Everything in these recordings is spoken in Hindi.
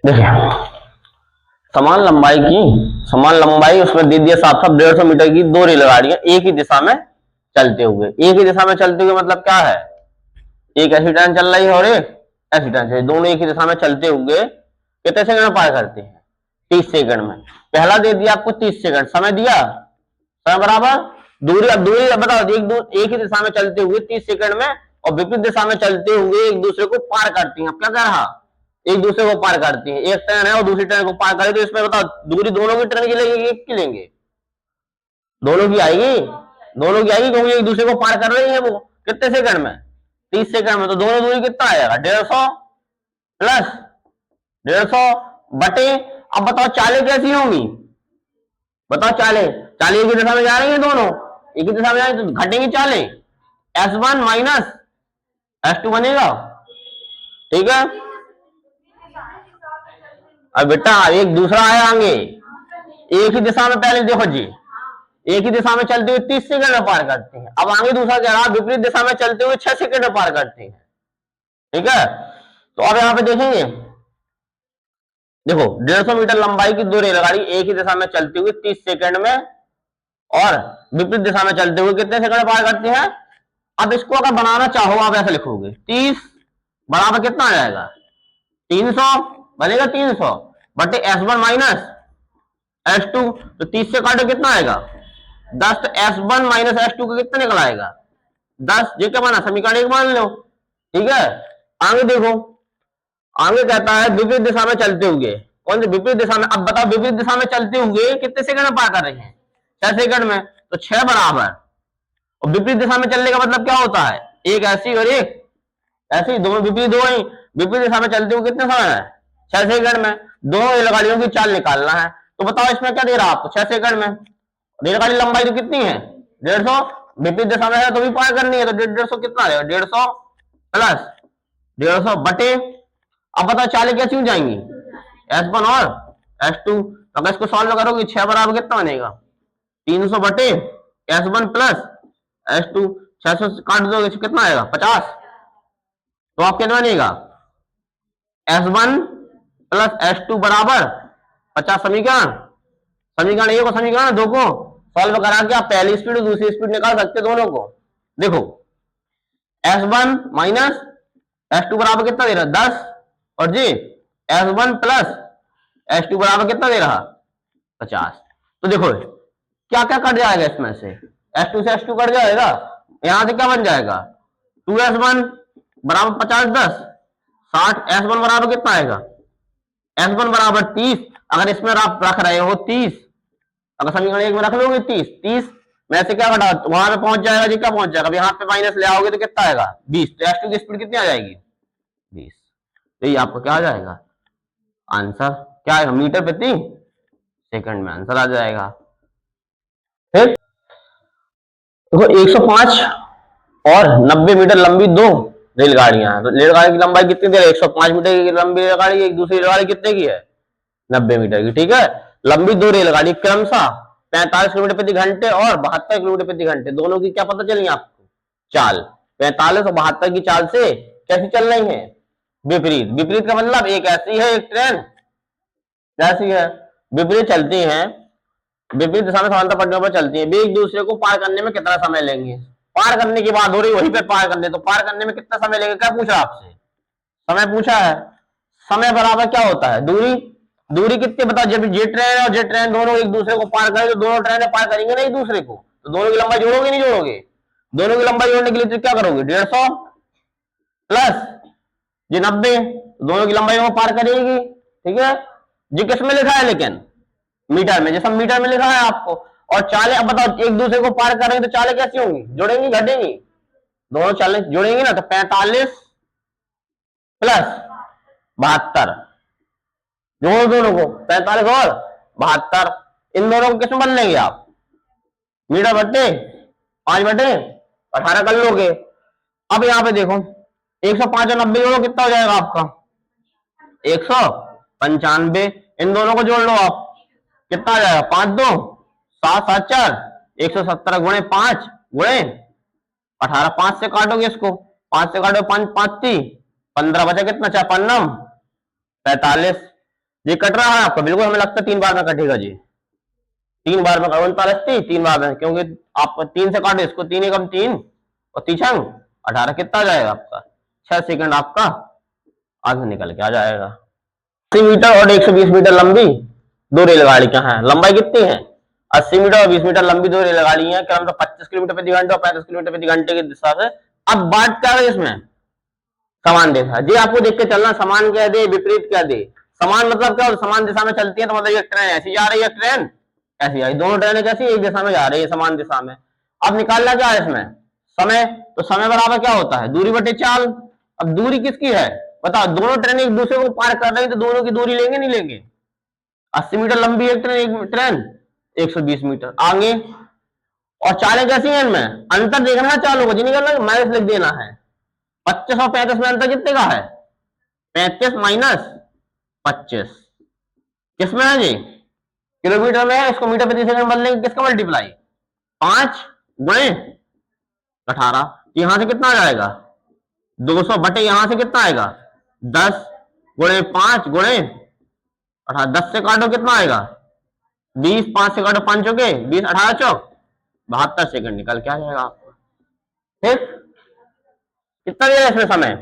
देखिए समान लंबाई उसमें दे दिया साफ साफ 150 मीटर की दो रेलगाड़ियां एक ही दिशा में चलते हुए। एक ही दिशा में चलते हुए मतलब क्या है, एक ऐसी ट्रेन चल रही है और एक ऐसी ट्रेन चल रही है, दोनों एक ही दिशा में चलते हुए कितने सेकंड में पार करते हैं? 30 सेकंड में। पहला दे दिया आपको 30 सेकंड, समय दिया, समय बराबर दूरी। अब दूरी बताओ, एक ही दिशा में चलते हुए 30 सेकंड में और विपरीत दिशा में चलते हुए एक दूसरे को पार करती हैं। अब क्या कह रहा, एक दूसरे को पार करती हैं। एक ट्रेन है और दूसरी ट्रेन को पार करे तो इसमें बताओ दूरी दोनों की ट्रेन की लेंगे, एक की लेंगे? दोनों की आएगी, दोनों की आएगी क्योंकि एक दूसरे को पार कर रही है वो कितने सेकंड में? 30 सेकंड में। तो दोनों दूरी कितना आएगा? 150 प्लस 150 बटे, अब बताओ चालें कैसी होंगी? बताओ चालें, चालें एक ही दिशा में जा रही है, दोनों एक ही दिशा में जा रही है तो घटेंगी चालें। S1 माइनस S2 बनेगा, ठीक है। अब बेटा एक दूसरा आया आगे, एक ही दिशा में, पहले देखो जी एक ही दिशा में चलते हुए 30 सेकंड में पार करते हैं। अब आगे दूसरा कह रहा विपरीत दिशा में चलते हुए 6 सेकंड में पार करते हैं, ठीक है। तो अब यहां पे देखेंगे, देखो 150 मीटर लंबाई की दो रेलगाड़ी एक ही दिशा में चलते हुए 30 सेकंड में और विपरीत दिशा में चलते हुए कितने सेकंड में पार करते हैं? अब इसको अगर बनाना चाहो आप ऐसे लिखोगे, 30 बराबर कितना आ जाएगा? 300 बनेगा, 300 बटे S1 माइनस S2। तो 30 से काटो कितना आएगा? 10। तो S1 माइनस S2 का कितना निकल आएगा? 10। ये क्या बना, समीकरण एक मान लो, ठीक है। आगे देखो, आगे कहता है विपरीत दिशा में चलते हुए, कौन से विपरीत दिशा में? अब बताओ विपरीत दिशा में चलते हुए कितने सेकंड में पार कर रहे हैं? 6 सेकंड में। तो 6 बराबर, और विपरीत दिशा में चलने का मतलब क्या होता है? एक ऐसी और एक ऐसी, दोनों विपरीत हो गई। विपरीत दिशा में चलते हुए कितने समय है? 6 सेकंड में। दोनों रेलगाड़ियों की चाल निकालना है, तो बताओ इसमें क्या दे रहा आपको? 6 सेकंड में। रेलगाड़ी लंबाई तो कितनी है? 150, विपरीत दिशा में है तो भी पार करनी है, तो 150 कितना आएगा? 150 प्लस 150 बटे, अब बताओ चालें कैसी हो जाएंगी? S1 और S2। अगर इसको सॉल्व करोगे 6 बराबर कितना बनेगा? 300 बटे S1 प्लस S2। 600 काट दोगे कितना आएगा? 50। तो आप कितना बनेगा? S1 प्लस S2 बराबर 50। समीकरण एक और समीकरण दो को सॉल्व करा के आप पहली स्पीड और दूसरी स्पीड निकाल सकते दोनों को। देखो S1 माइनस S2 बराबर कितना दे रहा है? 10। और जी S1 प्लस S2 बराबर कितना दे रहा? 50। तो देखो क्या क्या कट जाएगा इसमें से? S2 से S2 कट जाएगा, यहां से क्या बन जाएगा? 2S1 बराबर 50 10 60। S1 बराबर कितना आएगा? S1 बराबर 30। अगर इसमें आप रख रहे हो 30, अगर समीकरण एक में रख लोगे 30 में से क्या घटा वहां पे पहुंच जाएगा जी, क्या पहुंच जाएगा? अब यहाँ पे माइनस ले आओगे तो कितना आएगा? 20। तो S2 की स्पीड कितनी आ जाएगी? 20। तो ये आपको क्या आ जाएगा आंसर? क्या आएगा? मीटर प्रति सेकंड में आंसर आ जाएगा। ठीक, देखो 105 और 90 मीटर लंबी दो रेलगाड़ियां हैं। तो रेलगाड़ी की लंबाई कितनी दे रही है? 105 मीटर की लंबी रेलगाड़ी, एक दूसरी रेलगाड़ी कितने की है? 90 मीटर की, ठीक है। लंबी दो रेलगाड़ी क्रमशः 45 किलोमीटर प्रति घंटे और 72 किलोमीटर प्रति घंटे, दोनों की क्या पता चली आपको? चाल। 45 और 72 की चाल से कैसी चल रही है? विपरीत। विपरीत का मतलब एक ऐसी है, एक ट्रेन कैसी है? विपरीत चलती है, विपरीत दिशा में समांतर पटरियों पर चलती है। वे एक दूसरे को पार करने में कितना समय लेंगे? पार करने की बात हो रही, वहीं पे पार करने, तो पार करने में कितना समय लेंगे? क्या पूछा आपसे? समय पूछा है। समय बराबर क्या होता है? दूरी। दूरी कितनी बताओ? जब ये ट्रेन और ये ट्रेन दोनों एक दूसरे को पार करें तो दोनों ट्रेनें पार करेंगे ना एक दूसरे को, तो दोनों की लंबाई जोड़ोगे नहीं जोड़ोगे? दोनों की लंबाई जोड़ने के लिए तो क्या करोगे? 150 प्लस ये 90, दोनों की लंबाई वो पार करेगी, ठीक है। जी किस में लिखा है लेकिन? मीटर में, जैसा मीटर में लिखा है आपको। और चालें, अब बताओ एक दूसरे को पार करेंगे तो चालें कैसी होंगी? जुड़ेंगी घटेंगी? दोनों चालें जुड़ेंगी ना, तो 45 प्लस 72, जोड़ो दोनों को, 45 और 72, इन दोनों को किसमें बन लेंगे आप? मीटर बटे 5/18 कर लोगे। अब यहाँ पे देखो 105 और 90 जोड़ो, कितना हो जाएगा आपका? 195। इन दोनों को जोड़ लो आप, कितना आ जाएगा? 5 2 7 7 4 170 गुणे 5 गुणे 18। 5 से काटोगे इसको, 5 से काटो 5 5 3 15 बचा कितना? 4 5 9 45। ये कट रहा है आपका, बिल्कुल हमें लगता है 3 बार में कटेगा जी, 3 बार में 39 3 बार में, क्योंकि आप 3 से काटो इसको, 3 एकम 3 और 3 छंग 18, कितना आ जाएगा आपका 6 सेकंड आपका आगे निकल के आ जाएगा। 80 मीटर और 120 मीटर लंबी दो रेलगाड़ियां हैं, लंबाई कितनी है 80 मीटर और 20 मीटर लंबी दो रेलगाड़ियां, क्या मतलब 25 किलोमीटर प्रति घंटे और 35 किलोमीटर प्रति घंटे की दिशा से। अब बात क्या है इसमें, समान दिशा जी, आपको देख के चलना, समान क्या दे विपरीत क्या दे। समान मतलब क्या, समान दिशा में चलती है तो मतलब एक ट्रेन ऐसी जा रही है, ट्रेन ऐसी आई, दोनों ट्रेनें कैसी एक दिशा में जा रही है समान दिशा में। अब निकालना क्या है इसमें समय, तो समय बराबर क्या होता है दूरी बटे चाल। अब दूरी किसकी है बताओ, दोनों ट्रेन एक दूसरे को पार कर रही है तो दोनों की दूरी लेंगे नहीं लेंगे, 80 मीटर लंबी एक ट्रेन 120 मीटर आगे, और चालें कैसी हैं इनमें, अंतर देखना है चालों को जी, निकलना माइनस लिख देना है। 25 और 35 में अंतर कितने का है 35 माइनस 25, किसमें है जी किलोमीटर में है, इसको मीटर प्रति सेकंड बदलेंगे, किसका मल्टीप्लाई 5 गुणे 18, यहां से कितना आ जाएगा 200 बटे यहां से कितना आएगा 10 गुणे 5 गुणे 18, 10 से काटो कितना आएगा 20, 5 से काटो 5 चौके 20, 18 चौक 72 सेकंड निकल के आ जाएगा आपको। ठीक, कितना दे रहा है इसमें समय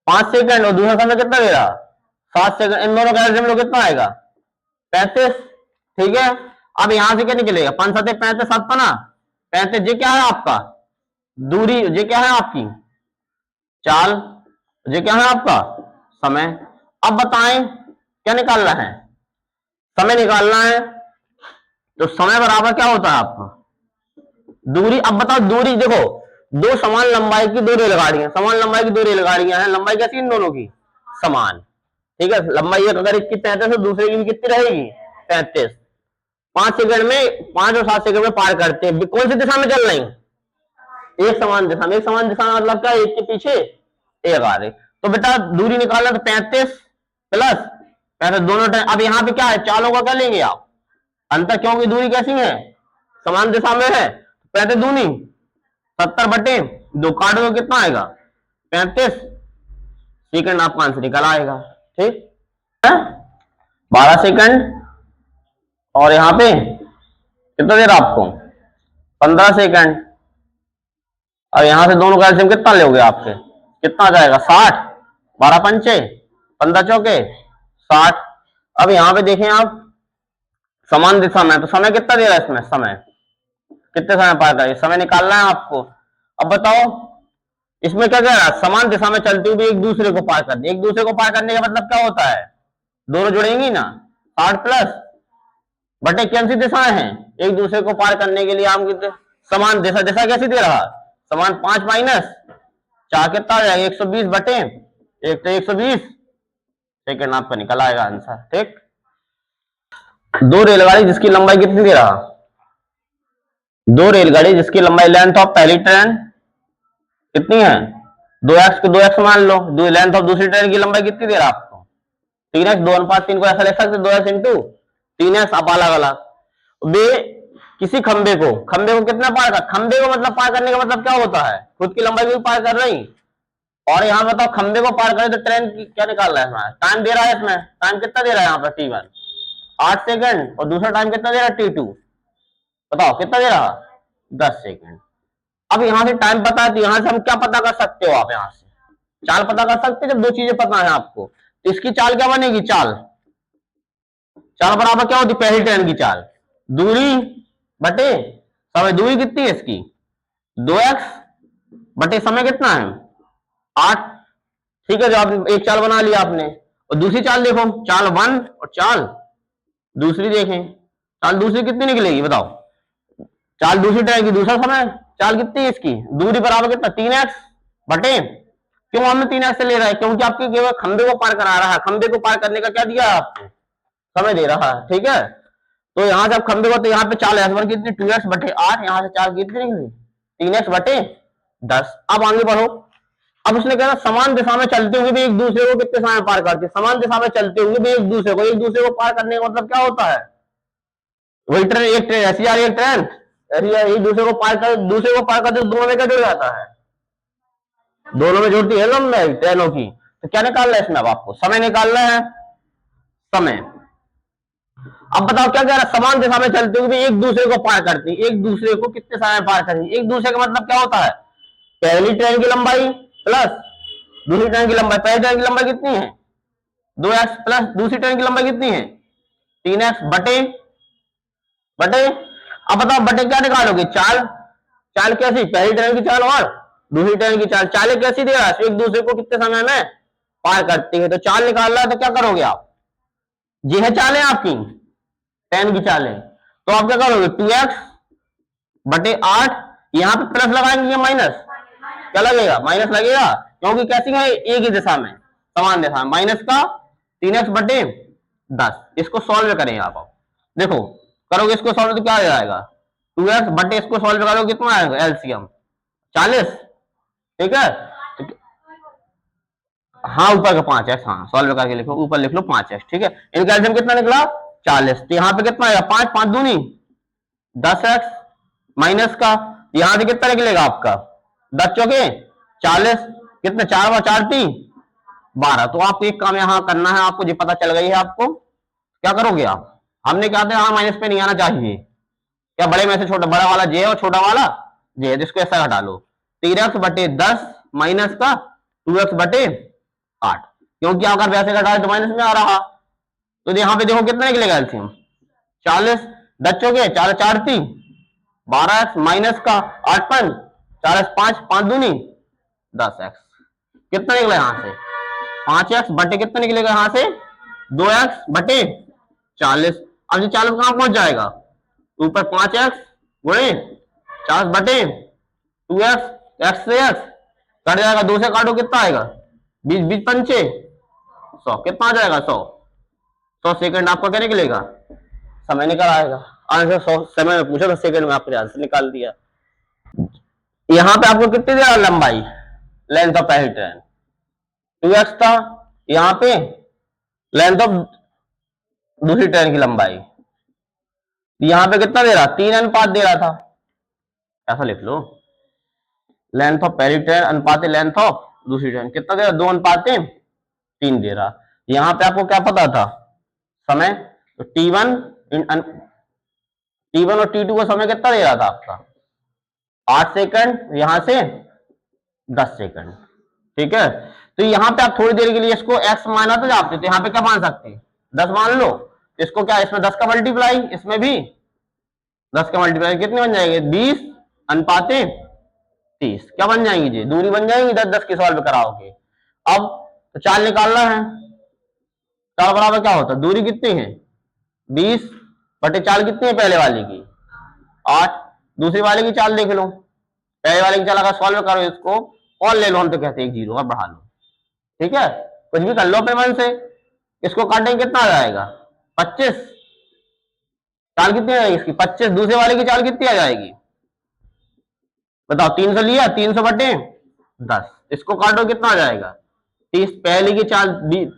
5 सेकंड और दूसरा समय कितना दे रहा 7 सेकंड, इन दोनों का एल्सियम लो कितना आएगा 35। ठीक है, अब यहां से क्या निकलेगा 5 7 35 7 पना 35, ये क्या है आपका दूरी, ये क्या है आपकी चाल, ये क्या है आपका समय। अब बताएं क्या निकालना है, समय निकालना है, तो समय बराबर क्या होता है आपका दूरी। अब बताओ दूरी, देखो दो समान लंबाई की दो रेलगाड़ियां, समान लंबाई की दो रेलगाड़ियां हैं, लंबाई कैसी इन दोनों की समान। ठीक है, लंबाई एक अगर इसकी 33 है दूसरे की भी कितनी रहेगी 35, 5 सेकंड में 5 और 7 सेकंड में पार करते हैं, कौन सी दिशा में चल रही एक समान दिशा में, एक समान दिशा में मतलब क्या एक के पीछे एक आ रहे। तो बेटा दूरी निकालना तो 35 प्लस 35 दोनों टाइम। अब यहाँ पे क्या है चालों का क्या लेंगे आप अंतर, क्योंकि दूरी कैसी है समान दिशा में है, 35 दूनी 70 बटे 2 काटो तो कितना आएगा 35 सेकंड आपका आंसर निकल आएगा। ठीक है, 12 सेकंड और यहाँ पे कितना दे रहा आपको 15 सेकंड, और यहां से दोनों का एलसीएम कितना लोगे आपके कितना आ जाएगा 60, 12 पंचे 15 चौके 60। अब यहां पे देखें आप समान दिशा में, तो समय कितना दे रहा है इसमें, समय कितने समय पार कर, समय निकालना है आपको। अब बताओ इसमें क्या कह रहा है समान दिशा में चलते हुए एक दूसरे को पार करने, एक दूसरे को पार करने का मतलब क्या होता है दोनों जुड़ेंगी ना, 60 प्लस बटे कौन सी दिशाएं हैं एक दूसरे को पार करने के लिए हम समान दिशा, दिशा कैसी दे रहा समान 5 माइनस 4 कितना आ जाएगा 120 बटे एक, तो 120 सेकंड आपका निकल आएगा आंसर। ठीक, दो रेलगाड़ी जिसकी लंबाई कितनी दे रहा, दो रेलगाड़ी जिसकी लंबाई लेंथ ऑफ पहली ट्रेन कितनी है 2x को 2x मान लो, दो लेंथ ऑफ दूसरी ट्रेन की लंबाई कितनी दे रहा आपको 3x, 2:3 को ऐसा लिख सकते 2x इंटू 3x, आप अलग अलग वे किसी खंबे को कितना पार कर, खंबे को मतलब पार करने का मतलब क्या होता है खुद की लंबाई को पार कर रही, और यहाँ बताओ खंबे को पार करे तो ट्रेन की क्या निकाल रहा है इसमें टाइम दे रहा है, इसमें टाइम कितना दे रहा है यहाँ पर T1 8 सेकंड और दूसरा टाइम कितना दे रहा है T2 बताओ कितना दे रहा 10 सेकंड। अब यहाँ से टाइम पता है तो यहाँ से हम क्या पता कर सकते हो आप यहाँ से चाल पता कर सकते हैं, जब दो चीजें पता है आपको तो इसकी चाल क्या बनेगी, चाल बराबर क्या होती पहली ट्रेन की चाल दूरी बटे समय, दूरी कितनी है इसकी 2x बटे समय कितना है 8। ठीक है, जो आप एक चाल बना लिया आपने, और दूसरी चाल देखो चाल 1 और चाल दूसरी देखें, चाल दूसरी कितनी निकलेगी बताओ, चाल दूसरी ट्रेन की दूसरा समय चाल कितनी है इसकी दूरी बराबर कितना 3x बटे, क्यों हमने 3x से ले रहा है क्योंकि आपके केवल खंबे को पार करा रहा है, खंबे को पार करने का क्या दिया है आपको समय दे रहा है। ठीक है, तो यहां से आप खंबे को, तो यहाँ पे चाल S1 कितनी 2x बटे 8, यहाँ से चाल कितनी निकली 3x बटे 10। अब आगे बढ़ो, अब उसने कहा समान दिशा में चलते हुए भी एक दूसरे को कितने समय पार करते, समान दिशा में चलते हुए भी एक दूसरे को पार करने का मतलब क्या होता है वही ट्रेन, एक ट्रेन ऐसी आ रही है ट्रेन ऐसी एक दूसरे को पार करते दोनों में क्या जुड़ जाता है, दोनों में जुड़ती है लंबाई ट्रेनों की। तो क्या निकालना है इसमें, अब आपको समय निकालना है। समय। अब बताओ क्या कह रहा है, समान दिशा में चलते हुए भी एक दूसरे को पार करती है, एक दूसरे को कितने समय में पार करेंगे, एक दूसरे का मतलब क्या होता है, पहली ट्रेन की लंबाई प्लस दूसरी ट्रेन की लंबाई। पहली ट्रेन की लंबाई कितनी है 2x प्लस दूसरी ट्रेन की लंबाई कितनी है 3x बटे बटे। अब बताओ बटे क्या निकालोगे, चाल। चाल कैसी, पहली ट्रेन की चाल और दूसरी ट्रेन की चाल। चालें कैसी दे रहा है, एक दूसरे को कितने समय में पार करती है। तो चाल निकाल रहा है तो क्या करोगे आप, ये है चालें आपकी ट्रेन की चालें। तो आप क्या करोगे 2x बटे 8, यहां पे प्लस लगाएंगे या माइनस, क्या लगेगा माइनस लगेगा, क्योंकि कैसी है एक ही दिशा में समान दिशा में। माइनस का 3x बटे 10। इसको सॉल्व करें आप देखो, करोगे इसको सॉल्व तो क्या आ जाएगा 2x बटे, इसको सॉल्व करोगे कितना आएगा एलसीएम 40, ठीक है। तो हाँ ऊपर का 5x, हाँ सॉल्व करके लिखो, ऊपर लिख लो 5x, ठीक है। इनका एलसीएम कितना निकला 40, तो यहाँ पे कितना आएगा 5 5 दूनी 10x माइनस का यहां से कितना निकलेगा आपका 10 चौके 40, कितने 4 व 4 3 12। तो आपको एक काम यहां करना है, आपको ये पता चल गई है, आपको क्या करोगे आप, हमने क्या था माइनस पे नहीं आना चाहिए, क्या बड़े में से छोटा बड़ा वाला जे और छोटा वाला जे है, जिसको ऐसा घटा लो 3x बटे 10 माइनस का 2x बटे 8, क्योंकि अगर वैसे घटाए तो माइनस में आ रहा। तो यहाँ पे देखो कितना निकलेगा एलसीएम 40, 10 चौके 4 4 3 12x माइनस का 8 5 4x 5 5 दूनी 10x, कितना निकला यहां से 5x बटे कितना निकलेगा यहां से 2x बटे 40। अब ये 40 कहां पहुंच जाएगा ऊपर 5x गुणे 40 बटे 2x, x से x कट जाएगा, 2 से काटो कितना आएगा 20 20 पंचे 100, कितना आ जाएगा 100 सेकंड आपका क्या निकलेगा समय निकल आएगा। आंसर 100 समय में पूछा तो सेकंड में आपने आंसर निकाल दिया। यहां पे आपको कितनी देर लंबाई लेंथ ऑफ पहली ट्रेन 2x था, यहां पे लेंथ ऑफ दूसरी ट्रेन की लंबाई यहां पे कितना दे रहा 3 अनुपात दे रहा था, ऐसा लिख लो लेंथ ऑफ पहली ट्रेन अनुपात लेंथ ऑफ दूसरी ट्रेन कितना दे रहा 2 अनुपात 3 दे रहा। यहां पे आपको क्या पता था समय, तो T1 और T2 का समय कितना दे रहा था आपका 8 सेकंड यहां से 10 सेकंड, ठीक है। तो यहां पे आप थोड़ी देर के लिए इसको x माना तो जाते, तो यहां पे क्या मान सकते हैं 10 मान लो, इसको क्या इसमें 10 का मल्टीप्लाई, इसमें भी 10 का मल्टीप्लाई, कितने बन जाएंगे 20 अनुपात 30, क्या बन जाएंगी जी दूरी बन जाएंगी 10 10 की सॉल्व कराओगे। अब तो 4 निकालना है, 4 बराबर क्या होता है दूरी कितनी है 20 बटे 4 कितनी है पहले वाली की 8, दूसरी वाले की चाल देख लो, पहले वाले की चाल अगर सॉल्व करो इसको और ले लो, हम तो कहते हैं 1 0 और बढ़ा लो, ठीक है कुछ भी कर लो अपने मन से। इसको काटेंगे कितना आ जाएगा 25, चाल कितनी आ जाएगी इसकी 25, दूसरे वाले की चाल कितनी आ जाएगी बताओ 300 लिया 300 बटे 10, इसको काटो कितना आ जाएगा 30, पहले की चाल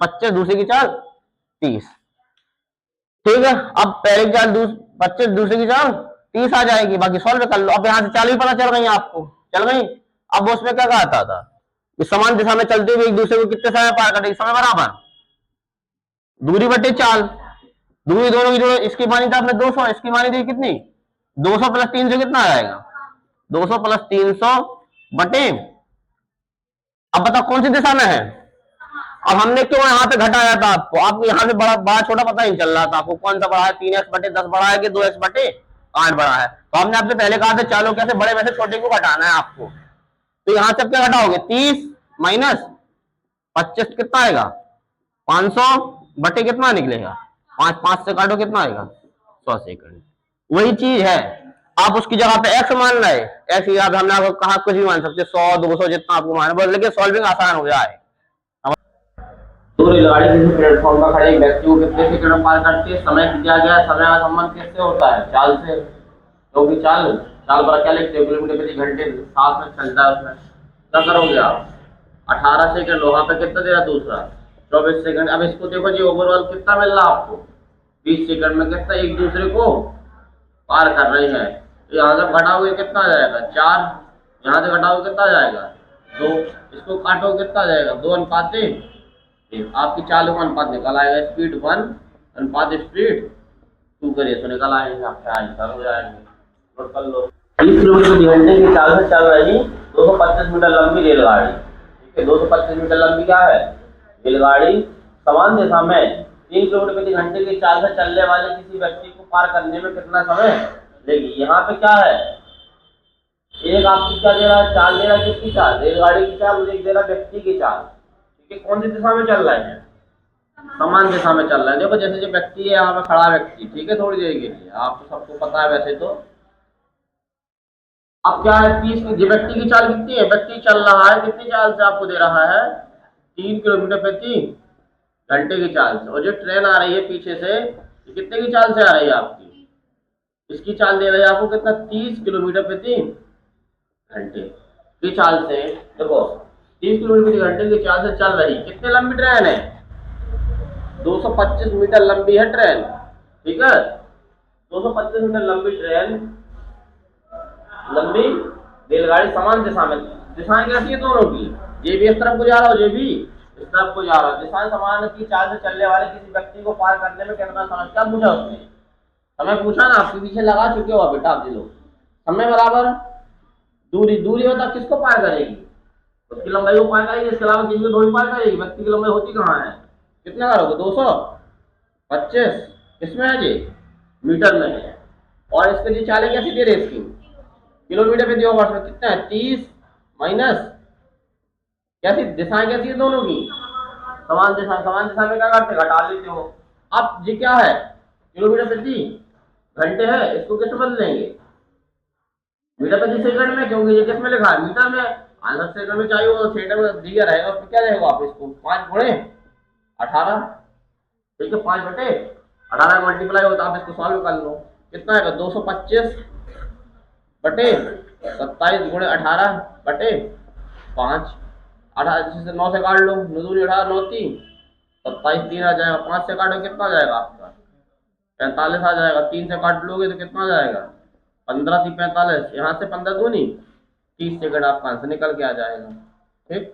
25 दूसरे की चाल 30, ठीक है। अब पहले की चाल 25 दूसरे की चाल 30 आ जाएगी, बाकी सॉल्व कर लो। अब यहां से चाल भी पता चल गई आपको, चल गई। अब उसमें क्या कहता था कि समान दिशा में चलते हुए एक दूसरे को कितने समय पार करेगी, समय बराबर दूरी बटे चाल, दूरी दोनों की जोड़ो, इसकी मानी था आपने 200, इसकी मानी थी कितनी 200 प्लस 300 कितना आ जाएगा 200 प्लस 300 बटे, अब बताओ कौन सी दिशा में है। अब हमने क्यों यहाँ पे घटाया था आपको यहाँ से बड़ा बड़ा छोटा पता नहीं चल रहा था आपको कौन सा बड़ा है 3x बटे 10 बड़ा है कि 2x बटे 8 बड़ा है। तो हमने आपसे पहले कहा था चालों कैसे बड़े में से छोटे को घटाना है आपको, तो यहाँ से क्या घटाओगे 30 माइनस 25 कितना आएगा 500 बटे कितना निकलेगा 5 5 से काटो कितना आएगा 100 सेकंड। वही चीज है, आप उसकी जगह पे x मान रहे, x यहाँ पे हमने आपको कहा कुछ भी मान सकते 100 200 जितना आपको मान, बस लेकिन सॉल्विंग आसान हो जाए। तो रेलगाड़ी किसी प्लेटफॉर्म पर खड़े एक व्यक्ति को कितने सेकंड में पार करती है, समय दिया गया, समय का संबंध किससे होता है चाल से, क्योंकि चाल पर क्या लिखते हो किलोमीटर प्रति घंटे साथ में चलता है, उसमें क्या करोगे आप 18 सेकंड, वहां पे कितना दे रहा दूसरा 24 सेकंड। अब इसको देखो जी ओवरऑल कितना मिल रहा आपको 20 सेकंड में कितना एक दूसरे को पार कर रही है। तो यहाँ से घटाओगे कितना आ जाएगा 4, यहाँ से घटाओगे कितना आ जाएगा 2, इसको काटोगे कितना आ जाएगा 2 अनुपात आपकी चाल का अनुपात निकल आएगा, स्पीड 1 अनुपात स्पीड 2 के रेशो निकल आएंगे, आपके आंसर हो जाएंगे। नोट कर लो। 30 किलोमीटर प्रति घंटे की चाल से चल रही 225 मीटर लंबी रेलगाड़ी, ठीक है, 225 मीटर लंबी क्या है रेलगाड़ी, समान दिशा में 3 किलोमीटर प्रति घंटे की चाल से चलने वाले किसी व्यक्ति को पार करने में कितना समय लेगी। यहाँ पे क्या है, एक आपकी क्या दे रहा है, चाल दे रहा है, किसकी चाल, रेलगाड़ी की चाल, और एक दे रहा है व्यक्ति की चाल, ठीक है, कौन सी दिशा में चल रहे हैं, समान दिशा में चल रहा है। देखो जैसे जो व्यक्ति है यहाँ पे खड़ा व्यक्ति, ठीक है, थोड़ी देर के लिए, आप तो सबको पता है वैसे तो। अब क्या है, 30 व्यक्ति की चाल कितनी है, व्यक्ति चल रहा है कितनी चाल से, आपको दे रहा है 3 किलोमीटर प्रति घंटे की चाल से, और जो ट्रेन आ रही है पीछे से कितने की चाल से आ रही है आपकी, इसकी चाल दे रही है आपको कितना, 30 किलोमीटर प्रति घंटे की चाल से। देखो 30 किलोमीटर प्रति घंटे की चाल से चल रही, कितने लंबी ट्रेन है, 225 मीटर लंबी है ट्रेन, ठीक है, 225 मीटर लंबी ट्रेन, लंबी रेलगाड़ी समान दिशा में, दिशाएं कैसी है दोनों की, ये भी इस तरफ को जा रहा हो, ये भी इस तरफ को जा रहा है, दिशाएं समान की चाल से चलने वाले किसी व्यक्ति को पार करने में कितना समय, क्या पूछा उसने, समय पूछा ना, आपके पीछे लगा चुके हो बेटा आप जी लोग, समय बराबर दूरी, दूरी बता किसको पार करेगी, उसकी लंबाई को पार करेगी, इसके अलावा किसी को थोड़ी पार करेगी, व्यक्ति की लंबाई होती कहाँ है, कितना करोगे 225, किसमें है जी मीटर में है, और इसके जी चालें कैसी दे रही इसकी किलोमीटर प्रति आवर्स में, कितना है 30 माइनस कैसी, दिशाएं कैसी है दोनों की समान दिशा, समान दिशा में क्या करते घटा लेते हो। अब ये क्या है किलोमीटर प्रति घंटे है, इसको किस बदल लेंगे मीटर प्रति सेकंड में, क्योंकि ये किस में लिखा है मीटर में, आंसर सेकंड में चाहिए वो सेकंड में दिया रहेगा, उसमें क्या रहेगा आप इसको 5 गुणे 18, ठीक है, 5/18 का मल्टीप्लाई होता है, आप इसको सॉल्व कर लो, कितना है 225 बटे 27 गुणे 18 बटे 5, 18 से 9 से काट लो, 9 दूनी 18, 9 3, 27 3 आ जाएगा, 5 से काटो कितना आ जाएगा आपका 45 आ जाएगा, 3 से काट लोगे तो कितना आ जाएगा 15 3 45, यहाँ से 15 दूनी 30 सेकंड आपका आंसर निकल के आ जाएगा। ठीक,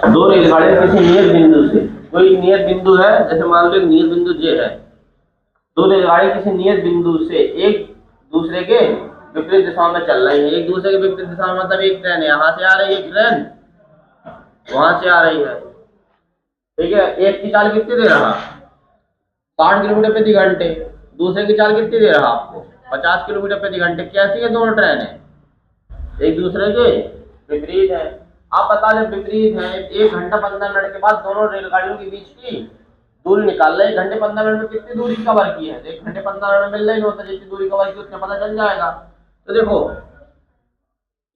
दो रेलगाड़ियां किसी नियत बिंदु से, कोई नियत बिंदु है, जैसे मान लो एक नियत बिंदु ये है, दो रेलगाड़ी किसी नियत बिंदु से एक दूसरे के विपरीत दिशा में चल रही है, एक दूसरे के विपरीत दिशा में, मतलब एक ट्रेन यहाँ से आ रही है, एक ट्रेन वहां से आ रही है, ठीक है, एक की चाल कितनी दे रहा 60 किलोमीटर प्रति घंटे, दूसरे की चाल कितनी दे रहा आपको 50 किलोमीटर प्रति घंटे, कैसी है दोनों ट्रेन है एक दूसरे के विपरीत है। आप बता दें विपरीत है, 1 घंटा 15 मिनट के बाद दोनों रेलगाड़ियों के बीच की दूरी निकाल रहे, 1 घंटे 15 मिनट में कितनी दूरी कवर की है, 1 घंटे 15 मिनट में मिल रही होता, जितनी दूरी कवर की उतना पता चल जाएगा। तो देखो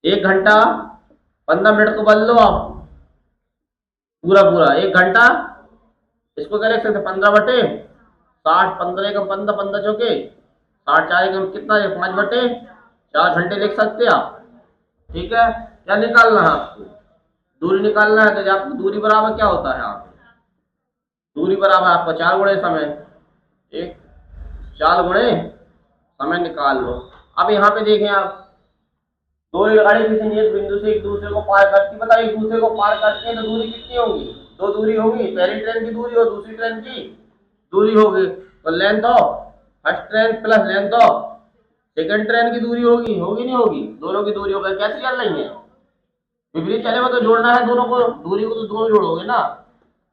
1 घंटा 15 मिनट को बदल लो आप, पूरा पूरा 1 घंटा, इसको क्या लिख सकते 15/60, 15 एकम 15, 15 चौके 60, 4 एकम कितना है 5/4 घंटे लिख सकते आप। ठीक है, क्या निकालना है आपको, दूरी निकालना है, तो आपको दूरी बराबर क्या होता है, आप दूरी बराबर आपका 4 गुणे समय, एक 4 गुणे समय निकाल लो। अब यहाँ पे देखें आप, दो रेलगाड़ी किसी नियत बिंदु से एक दूसरे को पार करती, बताओ एक दूसरे को पार करती है तो दूरी कितनी होगी, 2 दूरी होगी, पहली ट्रेन की दूरी और दूसरी ट्रेन की दूरी होगी, तो length of first train plus length of second train की दूरी होगी, होगी नहीं होगी, दोनों की दूरी होगी, कैसे चल रही है विपरीत चलेगा तो जोड़ना है दोनों को, दूरी को तो दोनों जोड़ोगे ना।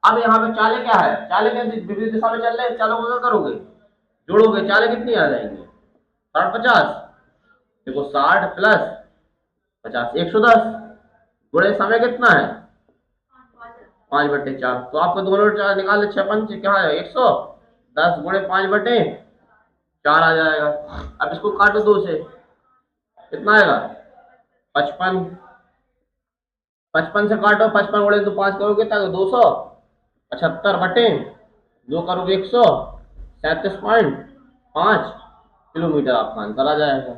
अब यहाँ पे चाले क्या है, चाले क्या विपरीत दिशा में चल रहे हैं, चालों को क्या करोगे जोड़ोगे, चाले कितनी आ जाएंगे 60 50, देखो 60 प्लस 50 110, गुणे समय कितना है 5/4, तो आपको दोनों निकाल 6 5 क्या है 110 गुणे 5/4 आ जाएगा। अब इसको काटो 2 से, कितना आएगा 55, 55 से काटो, 55 गुणे तो 5 करोगे तक 275 बटे 2 करोगे 137.5 किलोमीटर आपका आंसर आ जाएगा।